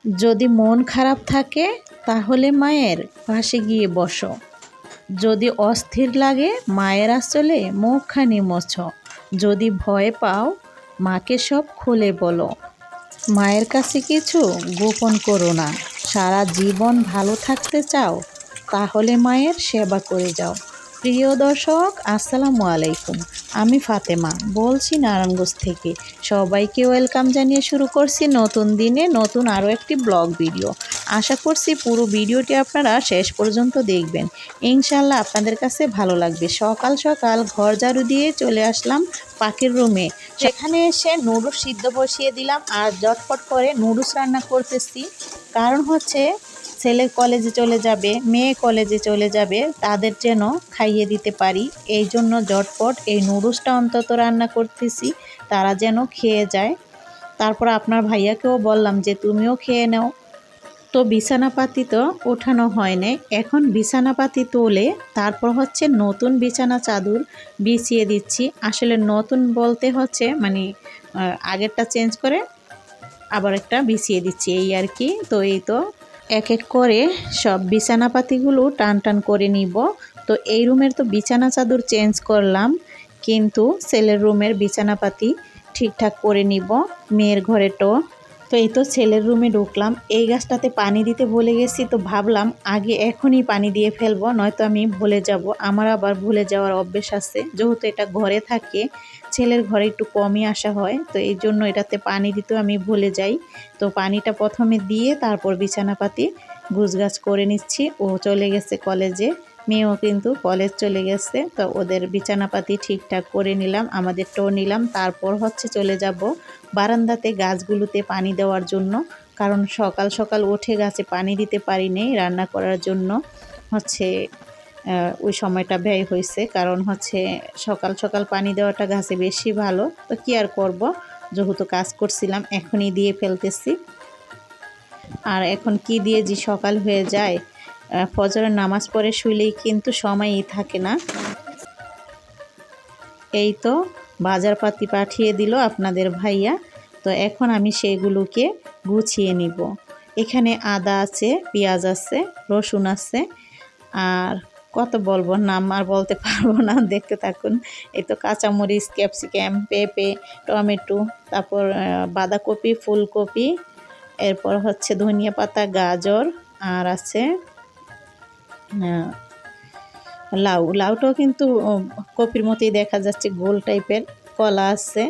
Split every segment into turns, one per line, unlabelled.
যদি মন খারাপ থাকে তাহলে মায়ের পাশে গিয়ে বসো। যদি অস্থির লাগে মায়ের আঁচলে মুখখানি মোছো। যদি ভয় পাও মাকে সব খুলে বলো। মায়ের কাছে কিছু গোপন করো না। সারা জীবন ভালো থাকতে চাও তাহলে মায়ের সেবা করে যাও। প্রিয় দর্শক, আসসালামু আলাইকুম। আমি ফাতেমা বলছি নারায়ণগঞ্জ থেকে। সবাইকে ওয়েলকাম জানিয়ে শুরু করছি নতুন দিনে নতুন আরও একটি ব্লগ ভিডিও। আশা করছি পুরো ভিডিওটি আপনারা শেষ পর্যন্ত দেখবেন। ইনশাল্লাহ আপনাদের কাছে ভালো লাগবে। সকাল সকাল ঘর ঝাড়ু দিয়ে চলে আসলাম পাখির রুমে। সেখানে এসে নুডলস সিদ্ধ বসিয়ে দিলাম আর ঝটপট করে নুডলস রান্না করতেছি। কারণ হচ্ছে ছেলে কলেজে চলে যাবে, মেয়ে কলেজে চলে যাবে, তাদের যেন খাইয়ে দিতে পারি। এই জন্য ঝটপট এই নুডলসটা অন্তত রান্না করতেছি, তারা যেন খেয়ে যায়। তারপর আপনার ভাইয়াকেও বললাম যে তুমিও খেয়ে নাও। তো বিছানাপাতি তো ওঠানো হয় নাই, এখন বিছানাপাতি তুলে তারপর হচ্ছে নতুন বিছানা চাদর বিছিয়ে দিচ্ছি। আসলে নতুন বলতে হচ্ছে মানে আগেরটা চেঞ্জ করে আবার একটা বিছিয়ে দিচ্ছি এই আর কি। তো এই তো এক এক করে সব বিছানাপাতিগুলো টান টান করে নিব। তো এই রুমের তো বিছানা চাদর চেঞ্জ করলাম, কিন্তু ছেলের রুমের বিছানাপাতি ঠিকঠাক করে নিব, মেয়ের ঘরেটাও। তো এই তো ছেলের রুমে ঢুকলাম। এই গাছটাতে পানি দিতে ভুলে গেছি, তো ভাবলাম আগে এখনই পানি দিয়ে ফেলবো, নয়তো আমি ভুলে যাব। আমার আবার ভুলে যাওয়ার অভ্যেস আছে, যেহেতু এটা ঘরে থাকে, ছেলের ঘরে একটু কমই আসা হয়, তো এই জন্য এটাতে পানি দিতেও আমি ভুলে যাই। তো পানিটা প্রথমে দিয়ে তারপর বিছানাপাতি গুছগাছ করে নিচ্ছি। ও চলে গেছে কলেজে, মেয়েও কিন্তু কলেজ চলে গেছে। তো ওদের বিছানাপাতি ঠিকঠাক করে নিলাম, আমাদেরটাও নিলাম। তারপর হচ্ছে চলে যাব বারান্দাতে গাছগুলোতে পানি দেওয়ার জন্য, কারণ সকাল সকাল উঠে গাছে পানি দিতে পারিনি রান্না করার জন্য। হচ্ছে ওই সময়টা ব্যয় হয়েছে, কারণ হচ্ছে সকাল সকাল পানি দেওয়াটা গাছে বেশি ভালো। তো কি আর করব, যেহেতু কাজ করছিলাম এখনই দিয়ে ফেলতেছি। আর এখন কি দিয়ে যে সকাল হয়ে যায়, ফজরের নামাজ পড়ে শুইলেই কিন্তু সময়ই থাকে না। এই তো বাজারপাতি পাঠিয়ে দিল আপনাদের ভাইয়া। তো এখন আমি সেগুলোকে গুছিয়ে নিব। এখানে আদা আছে, পেঁয়াজ আছে, রসুন আছে, আর কত বলবো নাম আর বলতে পারবো না, দেখতে থাকুন। এই তো কাঁচামরিচ, ক্যাপসিকাম, পেঁপে, টমেটো, তারপর বাঁধাকপি, ফুলকপি, এরপর হচ্ছে ধনিয়া পাতা, গাজর, আর আছে লাউটাও কিন্তু কপির মতোই দেখা যাচ্ছে, গোল টাইপের। কলা আছে,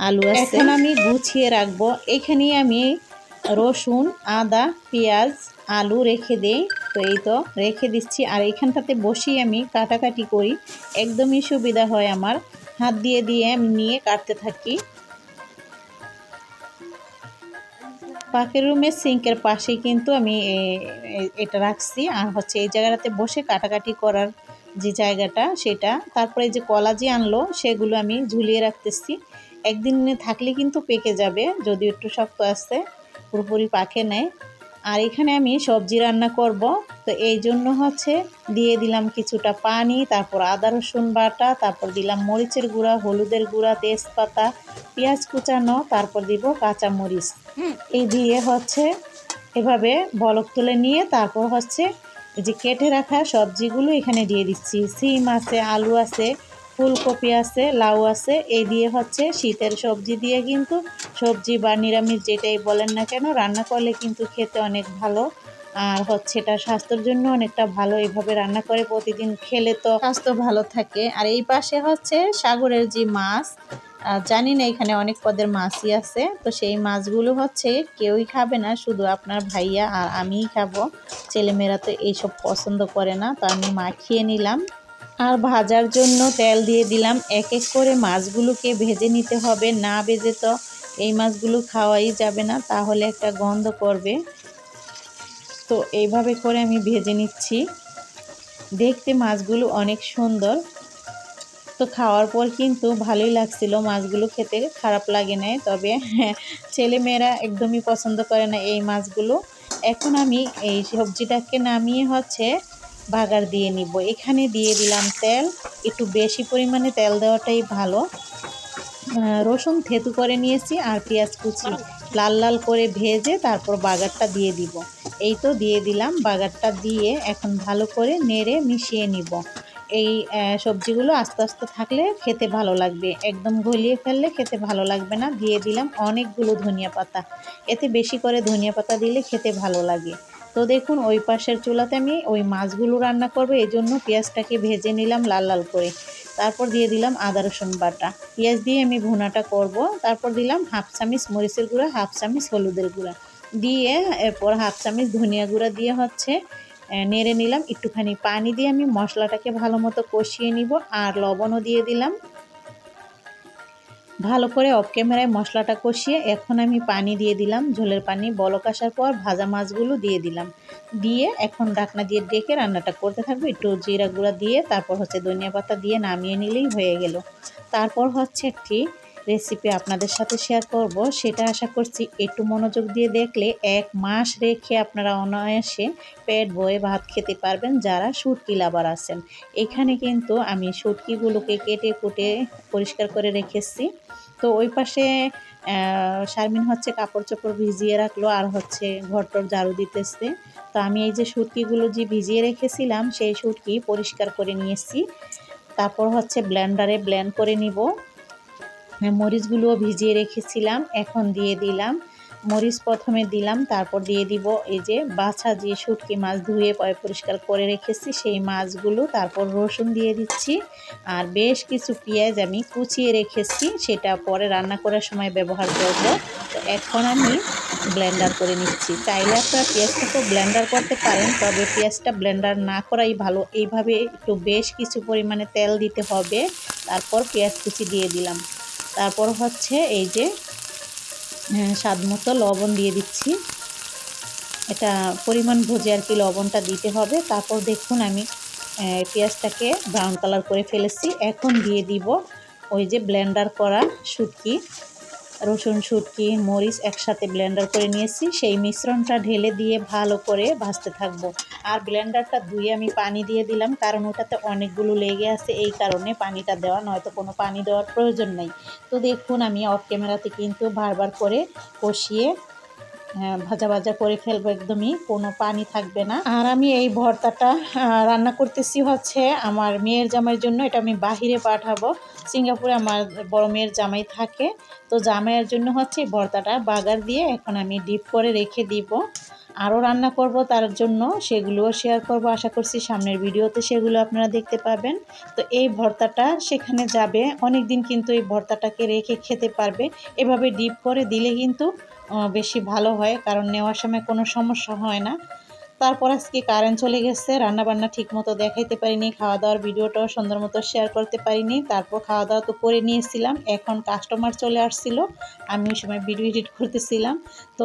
আলু আছে। এখন আমি গুছিয়ে রাখবো। এখানেই আমি রসুন, আদা, পেঁয়াজ, আলু রেখে দিই। তো এই তো রেখে দিচ্ছি, আর এইখানটাতে বসেই আমি কাটাকাটি করি, একদমই সুবিধা হয় আমার। হাত দিয়ে দিয়ে আমি নিয়ে কাটতে থাকি। পাখির রুমের সিঙ্কের পাশে কিন্তু আমি এটা রাখছি, আর হচ্ছে এই জায়গাটাতে বসে কাটাকাটি করার যে জায়গাটা সেটা। তারপরে যে কলা যে আনলো সেগুলো আমি ঝুলিয়ে রাখতেছি, একদিন থাকলে কিন্তু পেকে যাবে, যদি একটু শক্ত আছে, পুরোপুরি পাকে নেয়। আর এখানে আমি সবজি রান্না করব, তো এই জন্য হচ্ছে দিয়ে দিলাম কিছুটা পানি, তারপর আদা রসুন বাটা, তারপর দিলাম মরিচের গুঁড়া, হলুদের গুঁড়া, তেজপাতা, পেঁয়াজ কুচানো, তারপর দিব কাঁচা মরিচ। এই দিয়ে হচ্ছে এভাবে বলক তুলে নিয়ে তারপর হচ্ছে যে কেটে রাখা সবজিগুলো এখানে দিয়ে দিচ্ছি। সিম আছে, আলু আছে, ফুলকপি আছে, লাউ আছে। এই দিয়ে হচ্ছে শীতের সবজি দিয়ে কিন্তু সবজি বা নিরামিষ যেটাই বলেন না কেন রান্না করলে কিন্তু খেতে অনেক ভালো, আর হচ্ছে এটা স্বাস্থ্যের জন্য অনেকটা ভালো। এইভাবে রান্না করে প্রতিদিন খেলে তো স্বাস্থ্য ভালো থাকে। আর এই পাশে হচ্ছে সাগরের যে মাছ, জানি না এখানে অনেক পদের মাছই আছে, তো সেই মাছগুলো হচ্ছে কেউই খাবে না, শুধু আপনার ভাইয়া আর আমিই খাবো। ছেলেমেয়েরা তো এইসব পছন্দ করে না, তো আমি মাখিয়ে নিলাম। আর ভাজার জন্য তেল দিয়ে দিলাম। এক এক করে মাছগুলোকে ভেজে নিতে হবে, না ভেজে তো এই মাছগুলো খাওয়াই যাবে না, তাহলে একটা গন্ধ করবে। তো এইভাবে করে আমি ভেজে নিচ্ছি। দেখতে মাছগুলো অনেক সুন্দর, তো খাওয়ার পর কিন্তু ভালোই লাগছিল, মাছগুলো খেতে খারাপ লাগে না। তবে ছেলেমেয়েরা একদমই পছন্দ করে না এই মাছগুলো। এখন আমি এই সবজিটাকে নামিয়ে হচ্ছে বাগার দিয়ে নিব। এখানে দিয়ে দিলাম তেল, একটু বেশি পরিমাণে তেল দেওয়াটাই ভালো। রসুন থেতু করে নিয়েছি আর পেঁয়াজ কুচি লাল লাল করে ভেজে তারপর বাগারটা দিয়ে দিব। এই তো দিয়ে দিলাম, বাগারটা দিয়ে এখন ভালো করে নেড়ে মিশিয়ে নিব। এই সবজিগুলো আস্তে আস্তে থাকলে খেতে ভালো লাগবে, একদম গলিয়ে ফেললে খেতে ভালো লাগবে না। দিয়ে দিলাম অনেকগুলো ধনিয়া পাতা, এতে বেশি করে ধনিয়া পাতা দিলে খেতে ভালো লাগে। তো দেখুন ওই পাশের চুলাতে আমি ওই মাছগুলো রান্না করবো, এই জন্য পেঁয়াজটাকে ভেজে নিলাম লাল লাল করে। তারপর দিয়ে দিলাম আদা রসুন বাটা, পেঁয়াজ দিয়ে আমি ভুনাটা করব। তারপর দিলাম হাফ চামচ মরিচের গুঁড়া, হাফ চামচ হলুদের গুঁড়া দিয়ে, এরপর হাফ চামচ ধনিয়া গুঁড়া দিয়ে নেড়ে নিলাম। একটুখানি পানি দিয়ে আমি মশলাটাকে ভালো মতো কষিয়ে নিব, আর লবণও দিয়ে দিলাম। ভালো করে অফ ক্যামেরায় মশলাটা কষিয়ে এখন আমি পানি দিয়ে দিলাম, ঝোলের পানি। বলক আসার পর ভাজা মাছগুলো দিয়ে দিলাম, দিয়ে এখন ঢাকনা দিয়ে ডেকে রান্নাটা করতে থাকবো। একটু জিরা গুঁড়া দিয়ে তারপর ধনিয়া পাতা দিয়ে নামিয়ে নিলেই হয়ে গেল। তারপর একটি রেসিপি আপনাদের সাথে শেয়ার করব, সেটা আশা করছি একটু মনোযোগ দিয়ে দেখলে 1 মাস রেখে আপনারা অনায়াসে পেট ভরে ভাত খেতে পারবেন যারা শুটকি লাভার আছেন। এখানে কিন্তু আমি শুটকিগুলোকে কেটে কুটে পরিষ্কার করে রেখেছি। তো ওই পাশে শারমিন কাপড় চোপড় ভিজিয়ে রাখলো, আর ঘরটর ঝাড়ু দিতেছে। তো আমি এই যে শুটকিগুলো যে ভিজিয়ে রেখেছিলাম সেই শুটকি পরিষ্কার করে নিয়েছি। তারপর ব্লেন্ডারে ব্লেন্ড করে নিব। মরিচগুলোও ভিজিয়ে রেখেছিলাম, এখন দিয়ে দিলাম। মরিচ প্রথমে দিলাম, তারপর দিয়ে দিব এই যে বাছা যে শুটকি মাছ ধুয়ে পরিষ্কার করে রেখেছি সেই মাছগুলো। তারপর রসুন দিয়ে দিচ্ছি, আর বেশ কিছু পেঁয়াজ আমি কুচিয়ে রেখেছি, সেটা পরে রান্না করার সময় ব্যবহার করব। তো এখন আমি ব্লেন্ডার করে নিচ্ছি। চাইলে আপনারা পেঁয়াজটাকেও ব্লেন্ডার করতে পারেন, তবে পেঁয়াজটা ব্লেন্ডার না করাই ভালো। এইভাবে একটু বেশ কিছু পরিমাণে তেল দিতে হবে, তারপর পেঁয়াজ কুচি দিয়ে দিলাম। তারপর এই যে স্বাদ মতো লবণ দিয়ে দিচ্ছি, এটা পরিমাণ বুঝে আর কি লবণটা দিতে হবে। তারপর দেখুন আমি পেঁয়াজটাকে ব্রাউন কালার করে ফেলেছি। এখন দিয়ে দিব ওই যে ব্লেন্ডার করা শুটকি, রসুন শুটকি মরিচ একসাথে ব্লেন্ডার করে নিয়েছি, সেই মিশ্রণটা ঢেলে দিয়ে ভালো করে ভাজতে থাকবো। আর ব্লেন্ডারটা ধুয়ে আমি পানি দিয়ে দিলাম, কারণ ওটাতে অনেকগুলো লেগে আছে, এই কারণে পানিটা দেওয়া, নয়তো কোনো পানি দেওয়ার প্রয়োজন নেই। তো দেখুন আমি অফ ক্যামেরাতে কিন্তু বারবার করে কষিয়ে ভাজা ভাজা করে ফেলবো, একদমই কোনো পানি থাকবে না। আর আমি এই ভর্তাটা রান্না করতেছি আমার মেয়ের জামাইয়ের জন্য। এটা আমি বাহিরে পাঠাবো, সিঙ্গাপুরে আমার বড় মেয়ের জামাই থাকে। তো জামাইয়ের জন্য ভর্তাটা বাগার দিয়ে এখন আমি ডিপ করে রেখে দিব। আরও রান্না করব তার জন্য, সেগুলোও শেয়ার করব। আশা করছি সামনের ভিডিওতে সেগুলো আপনারা দেখতে পাবেন। তো এই ভর্তাটা সেখানে যাবে অনেক দিন, কিন্তু এই ভর্তাটাকে রেখে খেতে পারবে। এভাবে ডিপ করে দিলে কিন্তু বেশি ভালো হয়, কারণ নেওয়ার সময় কোনো সমস্যা হয় না। তারপর আজকে কারেন্ট চলে গেছে, রান্নাবান্না ঠিক মতো দেখাইতে পারিনি, খাওয়া দাওয়ার ভিডিওটাও সুন্দর মতো শেয়ার করতে পারিনি। তারপর খাওয়া দাওয়া তো করে নিয়েছিলাম, এখন কাস্টমার চলে আসছিল, আমি ওই সময় ভিডিও এডিট করতেছিলাম। তো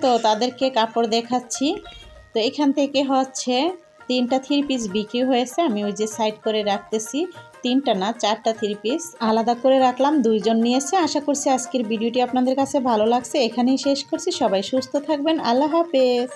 তো তাদেরকে কাপড় দেখাচ্ছি। তো এখান থেকে 3টা 3 পিস বিক্রি হয়েছে, আমি ওই যে সাইড করে রাখতেছি। 3টা না 4টা 3 পিস আলাদা করে রাখলাম, 2 জন নিয়েছে। আশা করছি আজকের ভিডিওটি আপনাদের কাছে ভালো লাগছে। এখানেই শেষ করছি, সবাই সুস্থ থাকবেন, আল্লাহ হাফেজ।